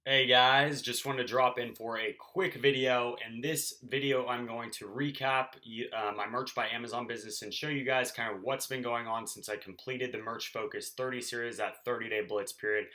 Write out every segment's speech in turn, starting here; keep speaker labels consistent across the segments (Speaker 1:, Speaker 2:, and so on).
Speaker 1: Hey guys, just wanted to drop in for a quick video. In this video, I'm going to recap my Merch by Amazon business and show you guys kind of what's been going on since I completed the Merch Focus 30 series, that 30-day blitz period.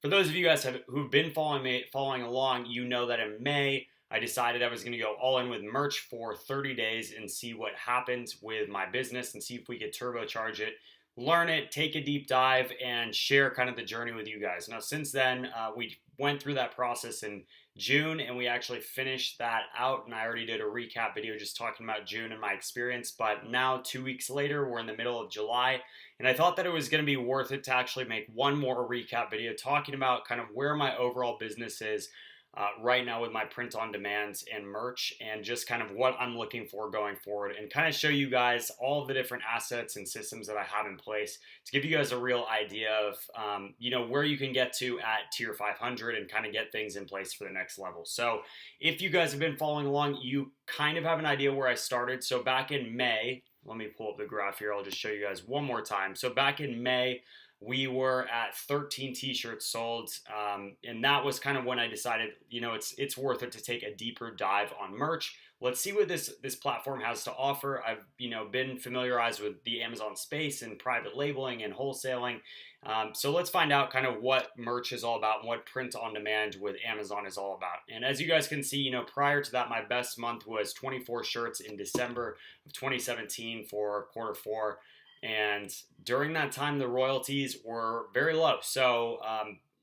Speaker 1: For those of you guys who've been following along, you know that in May, I decided I was going to go all in with merch for 30 days and see what happens with my business and see if we could turbocharge it, learn it, take a deep dive, and share kind of the journey with you guys. Now, since then, we went through that process in June and we actually finished that out. And I already did a recap video just talking about June and my experience. But now, 2 weeks later, we're in the middle of July. And I thought that it was going to be worth it to actually make one more recap video talking about kind of where my overall business is right now with my print on demand and merch, and just kind of what I'm looking for going forward, and kind of show you guys all of the different assets and systems that I have in place to give you guys a real idea of where you can get to at tier 500 and kind of get things in place for the next level. So if you guys have been following along, you kind of have an idea where I started. So back in May, let me pull up the graph here. I'll just show you guys one more time. So back in May, we were at 13 t-shirts sold, and that was kind of when I decided, it's worth it to take a deeper dive on merch. Let's see what this platform has to offer. I've been familiarized with the Amazon space and private labeling and wholesaling, so let's find out kind of what merch is all about and what print on demand with Amazon is all about. And as you guys can see, prior to that, my best month was 24 shirts in December of 2017 for Q4. And during that time, the royalties were very low. So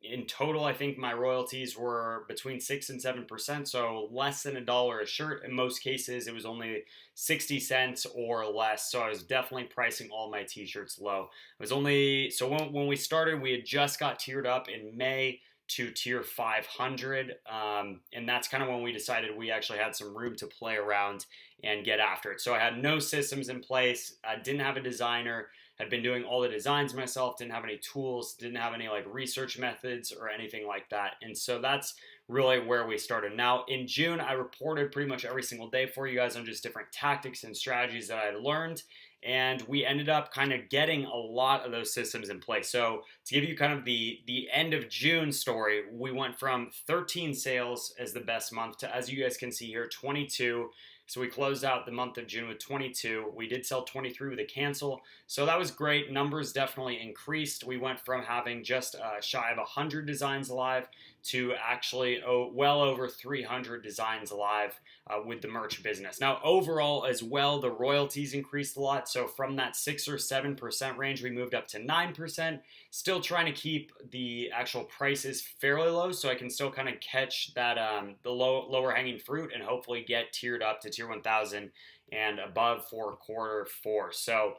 Speaker 1: in total, I think my royalties were between 6 and 7%, so less than $1 a shirt. In most cases, it was only 60 cents or less. So I was definitely pricing all my t-shirts low. It was only so when we started, we had just got tiered up in May to tier 500, and that's kind of when we decided we actually had some room to play around and get after it. So I had no systems in place. I didn't have a designer, had been doing all the designs myself, didn't have any tools, didn't have any like research methods or anything like that. And so that's really where we started. Now in June, I reported pretty much every single day for you guys on just different tactics and strategies that I learned. And we ended up kind of getting a lot of those systems in place. So to give you kind of the end of June story, we went from 13 sales as the best month to, as you guys can see here, 22. So we closed out the month of June with 22. We did sell 23 with a cancel. So that was great. Numbers definitely increased. We went from having just shy of 100 designs live to actually well over 300 designs live with the merch business. Now overall as well, the royalties increased a lot. So from that 6 or 7% range, we moved up to 9%. Still trying to keep the actual prices fairly low so I can still kind of catch that the lower hanging fruit and hopefully get tiered up to tier 1000 and above for Q4. So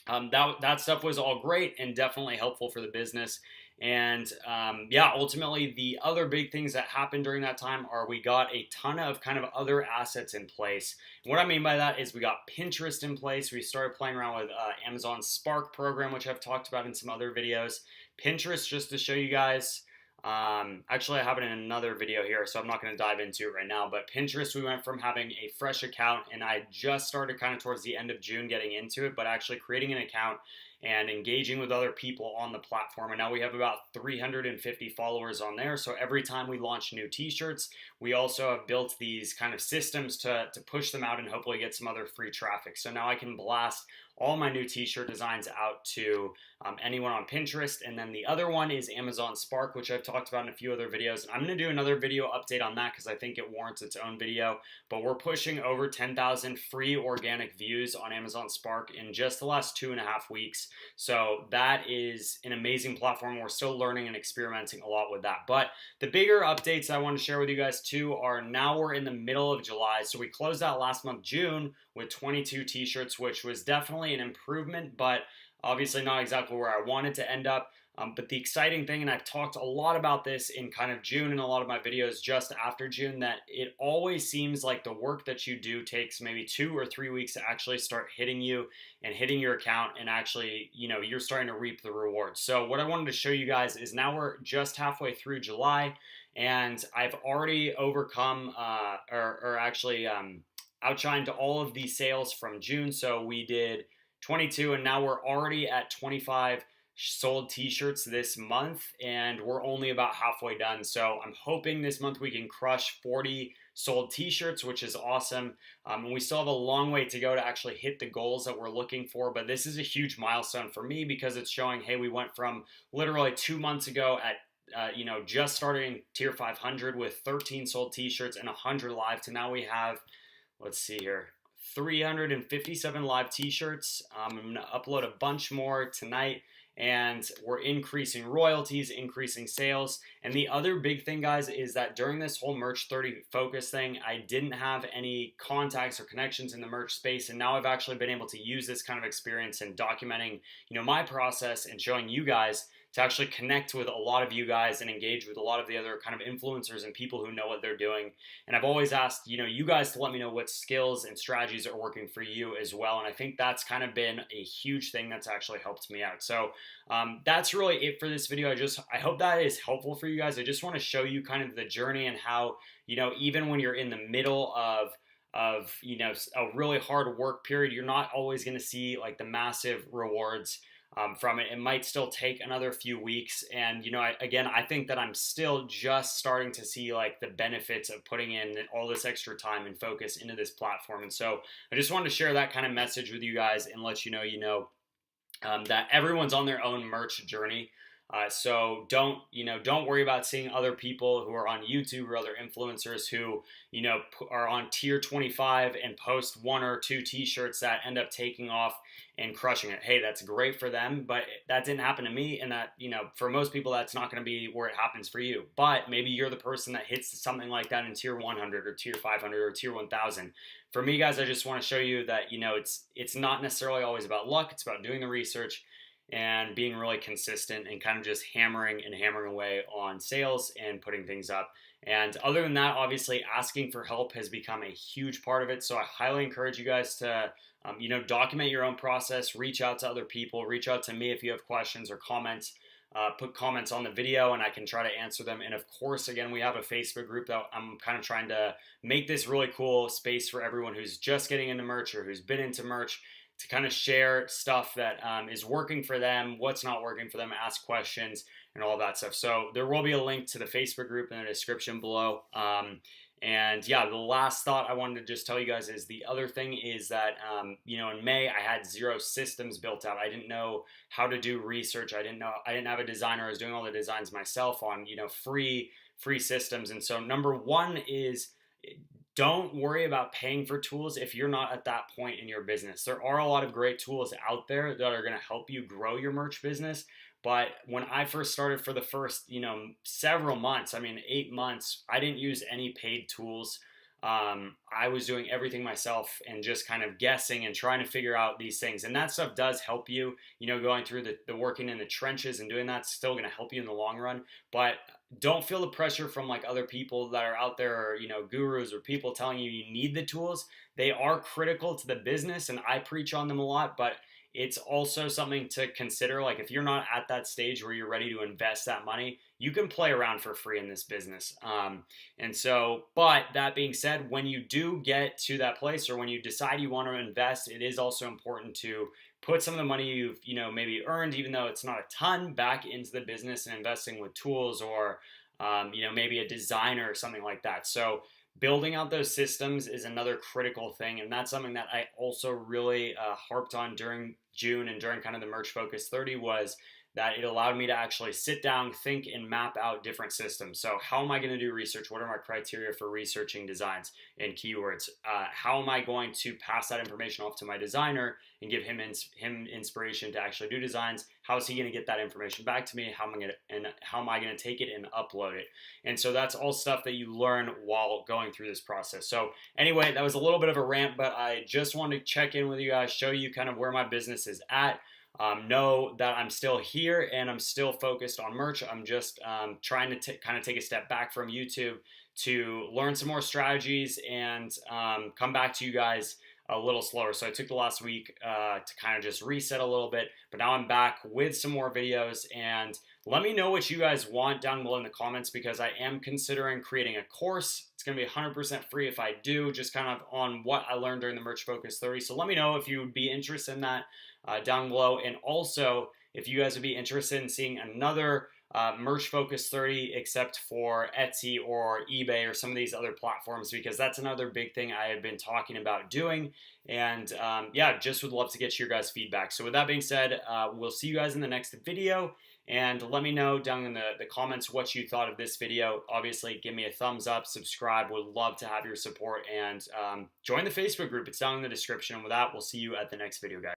Speaker 1: that stuff was all great and definitely helpful for the business. And ultimately the other big things that happened during that time are we got a ton of kind of other assets in place. And what I mean by that is we got Pinterest in place. We started playing around with Amazon Spark program, which I've talked about in some other videos. Pinterest, just to show you guys, actually I have it in another video here, so I'm not going to dive into it right now, but Pinterest, we went from having a fresh account, and I just started kind of towards the end of June getting into it, but actually creating an account and engaging with other people on the platform. And now we have about 350 followers on there. So every time we launch new t-shirts, we also have built these kind of systems to push them out and hopefully get some other free traffic. So now I can blast all my new t-shirt designs out to anyone on Pinterest. And then the other one is Amazon Spark, which I've talked about in a few other videos. I'm going to do another video update on that because I think it warrants its own video. But we're pushing over 10,000 free organic views on Amazon Spark in just the last 2.5 weeks. So that is an amazing platform. We're still learning and experimenting a lot with that. But the bigger updates I want to share with you guys too are now we're in the middle of July. So we closed out last month, June, with 22 t-shirts, which was definitely an improvement, but obviously not exactly where I wanted to end up. But the exciting thing, and I've talked a lot about this in kind of June in a lot of my videos just after June, that it always seems like the work that you do takes maybe 2 or 3 weeks to actually start hitting you and hitting your account, and actually, you're starting to reap the rewards. So what I wanted to show you guys is now we're just halfway through July, and I've already overcome outshined all of the sales from June. So we did 22 and now we're already at 25 sold t-shirts this month, and we're only about halfway done. So I'm hoping this month we can crush 40 sold t-shirts, which is awesome. And we still have a long way to go to actually hit the goals that we're looking for, but this is a huge milestone for me because it's showing, hey, we went from literally 2 months ago at just starting tier 500 with 13 sold t-shirts and 100 live to now we have, let's see here, 357 live t-shirts. I'm going to upload a bunch more tonight, and we're increasing royalties, increasing sales. And the other big thing, guys, is that during this whole Merch 30 focus thing, I didn't have any contacts or connections in the merch space, and now I've actually been able to use this kind of experience in documenting, my process and showing you guys to actually connect with a lot of you guys and engage with a lot of the other kind of influencers and people who know what they're doing. And I've always asked, you guys to let me know what skills and strategies are working for you as well. And I think that's kind of been a huge thing that's actually helped me out. So that's really it for this video. I hope that is helpful for you guys. I just want to show you kind of the journey and how, even when you're in the middle of a really hard work period, you're not always going to see like the massive rewards from it. It might still take another few weeks. And, I think that I'm still just starting to see like the benefits of putting in all this extra time and focus into this platform. And so I just wanted to share that kind of message with you guys and let you know, that everyone's on their own merch journey. So don't worry about seeing other people who are on YouTube or other influencers who, are on tier 25 and post 1 or 2 t-shirts that end up taking off and crushing it. Hey, that's great for them, but that didn't happen to me. And that, for most people, that's not going to be where it happens for you. But maybe you're the person that hits something like that in tier 100 or tier 500 or tier 1000. For me, guys, I just want to show you that, it's not necessarily always about luck. It's about doing the research and being really consistent and kind of just hammering away on sales and putting things up. And other than that, obviously asking for help has become a huge part of it. So I highly encourage you guys to, document your own process, reach out to other people, reach out to me if you have questions or comments. Put comments on the video and I can try to answer them. And of course, again, we have a Facebook group that I'm kind of trying to make this really cool space for everyone who's just getting into merch or who's been into merch, to kind of share stuff that is working for them, what's not working for them, ask questions, and all that stuff. So there will be a link to the Facebook group in the description below. And yeah, the last thought I wanted to just tell you guys is the other thing is that, in May, I had 0 systems built out. I didn't know how to do research. I didn't have a designer. I was doing all the designs myself on, free systems. And so number one is, don't worry about paying for tools if you're not at that point in your business. There are a lot of great tools out there that are going to help you grow your merch business. But when I first started, for the first, several months, 8 months, I didn't use any paid tools. I was doing everything myself and just kind of guessing and trying to figure out these things. And that stuff does help you, going through the working in the trenches and doing that's still going to help you in the long run. But don't feel the pressure from like other people that are out there, or, gurus or people telling you need the tools. They are critical to the business and I preach on them a lot, but it's also something to consider. Like if you're not at that stage where you're ready to invest that money, you can play around for free in this business. But that being said, when you do get to that place or when you decide you want to invest, it is also important to put some of the money you've, maybe earned, even though it's not a ton, back into the business and investing with tools or, maybe a designer or something like that. So building out those systems is another critical thing. And that's something that I also really harped on during June and during kind of the Merch Focus 30 was that it allowed me to actually sit down, think, and map out different systems. So how am I going to do research? What are my criteria for researching designs and keywords? How am I going to pass that information off to my designer and give him inspiration to actually do designs? How is he going to get that information back to me? How am I going to take it and upload it? And so that's all stuff that you learn while going through this process. So anyway, that was a little bit of a rant, but I just wanted to check in with you guys, show you kind of where my business is at. Know that I'm still here and I'm still focused on merch. I'm just trying to kind of take a step back from YouTube to learn some more strategies and come back to you guys a little slower. So I took the last week to kind of just reset a little bit, but now I'm back with some more videos. And let me know what you guys want down below in the comments, because I am considering creating a course. It's going to be 100% free if I do, just kind of on what I learned during the Merch Focus 30. So let me know if you would be interested in that down below. And also, if you guys would be interested in seeing another merch focus 30 except for Etsy or eBay or some of these other platforms, because that's another big thing I have been talking about doing. And yeah, just would love to get your guys' feedback. So with that being said, we'll see you guys in the next video. And let me know down in the comments what you thought of this video. Obviously, give me a thumbs up, subscribe. Would love to have your support. And join the Facebook group. It's down in the description. And with that, we'll see you at the next video, guys.